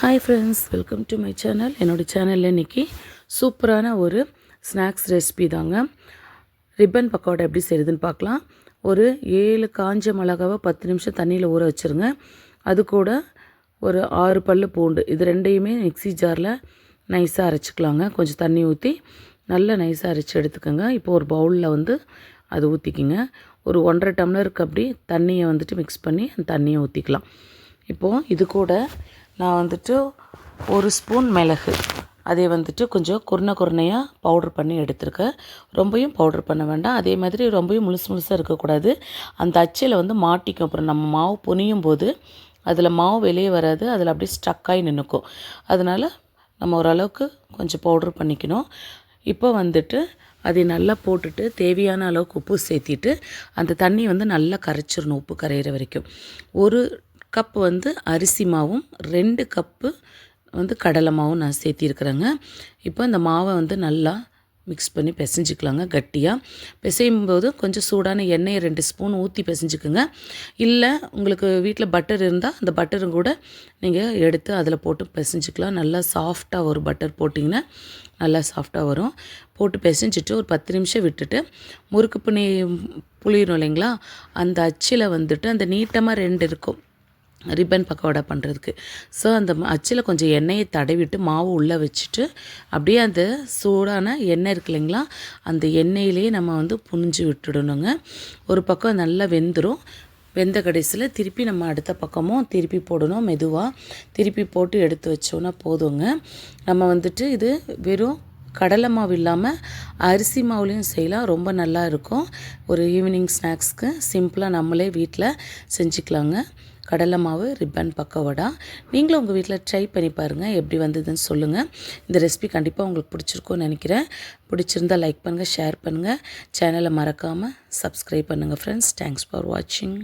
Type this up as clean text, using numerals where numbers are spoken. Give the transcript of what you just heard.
Hi friends, welcome to my channel. என்னோடய சேனலில் இன்றைக்கி சூப்பரான ஒரு ஸ்நாக்ஸ் ரெசிபி தாங்க. ரிப்பன் பக்கோடா எப்படி செய்யுதுன்னு பார்க்கலாம். ஒரு 7 காஞ்ச மிளகாவை 10 நிமிஷம் தண்ணியில் ஊற வச்சுருங்க. அது கூட ஒரு 6 பல் பூண்டு, இது ரெண்டையுமே மிக்ஸி ஜாரில் நைஸாக அரைச்சிக்கலாங்க. கொஞ்சம் தண்ணி ஊற்றி நல்லா நைஸாக அரைச்சி எடுத்துக்கோங்க. இப்போ ஒரு பவுலில் அது ஊற்றிக்கிங்க. ஒரு 1.5 டம்ளருக்கு அப்படி தண்ணியை மிக்ஸ் பண்ணி அந்த தண்ணியை ஊற்றிக்கலாம். இப்போது இது கூட நான் 1 ஸ்பூன் மிளகு, அதை கொஞ்சம் குருணையாக பவுடர் பண்ணி எடுத்துருக்கேன். ரொம்பவும் பவுடர் பண்ண வேண்டாம். அதே மாதிரி ரொம்பவும் முழுசாக இருக்கக்கூடாது. அந்த அச்சில் மாட்டிக்கும். அப்புறம் நம்ம மாவு புனியும் போது அதில் மாவு வெளியே வராது, அதில் அப்படியே ஸ்டக்காகி நின்றுக்கும். அதனால் நம்ம ஓரளவுக்கு கொஞ்சம் பவுடர் பண்ணிக்கணும். இப்போ அதை நல்லா போட்டுட்டு தேவையான அளவுக்கு உப்பு சேர்த்திட்டு அந்த தண்ணி நல்லா கரைச்சிடணும், உப்பு கரையிற வரைக்கும். 1 கப் அரிசி மாவும் 2 கப்பு கடலை மாவும் நான் சேர்த்திருக்கிறேங்க. இப்போ இந்த மாவை நல்லா மிக்ஸ் பண்ணி பிசைஞ்சிக்கலாங்க. கட்டியாக பிசையும் போது கொஞ்சம் சூடான எண்ணெயை 2 ஸ்பூன் ஊற்றி பிசைஞ்சிக்குங்க. இல்லை உங்களுக்கு வீட்டில் பட்டர் இருந்தால் அந்த பட்டரும் கூட நீங்கள் எடுத்து அதில் போட்டு பிசைஞ்சிக்கலாம். நல்லா சாஃப்டாக ஒரு பட்டர் போட்டிங்கன்னா நல்லா சாஃப்டாக வரும். போட்டு பிசைஞ்சிட்டு ஒரு 10 நிமிஷம் விட்டுட்டு முறுக்கு புளியணும் இல்லைங்களா, அந்த அச்சில் அந்த நீட்டமாக 2 இருக்கும் ரிப்பன் பக்கோடா பண்ணுறதுக்கு. ஸோ அந்த அச்சில் கொஞ்சம் எண்ணெயை தடவிட்டு மாவு உள்ளே வச்சுட்டு அப்படியே அந்த சூடான எண்ணெய் இருக்கு இல்லைங்களா, அந்த எண்ணெயிலே நம்ம புனிஞ்சு விட்டுடணுங்க. ஒரு பக்கம் நல்லா வெந்துடும். வெந்த கடைசியில் திருப்பி நம்ம அடுத்த பக்கமும் திருப்பி போடணும். மெதுவாக திருப்பி போட்டு எடுத்து வச்சோன்னா போதுங்க. நம்ம இது வெறும் கடலை மாவு இல்லாமல் அரிசி மாவுலேயும் செய்யலாம். ரொம்ப நல்லா இருக்கும். ஒரு ஈவினிங் ஸ்நாக்ஸ்க்கு சிம்பிளாக நம்மளே வீட்டில் செஞ்சுக்கலாங்க. கடலை மாவு ரிப்பன் பக்கோடா நீங்களும் உங்கள் வீட்டில் ட்ரை பண்ணி பாருங்கள். எப்படி வந்ததுன்னு சொல்லுங்கள். இந்த ரெசிபி கண்டிப்பாக உங்களுக்கு பிடிச்சிருக்கும்னு நினைக்கிறேன். பிடிச்சிருந்தால் லைக் பண்ணுங்கள், ஷேர் பண்ணுங்கள். சேனலை மறக்காமல் சப்ஸ்கிரைப் பண்ணுங்கள் ஃப்ரெண்ட்ஸ். தேங்க்ஸ் ஃபார் வாட்சிங்.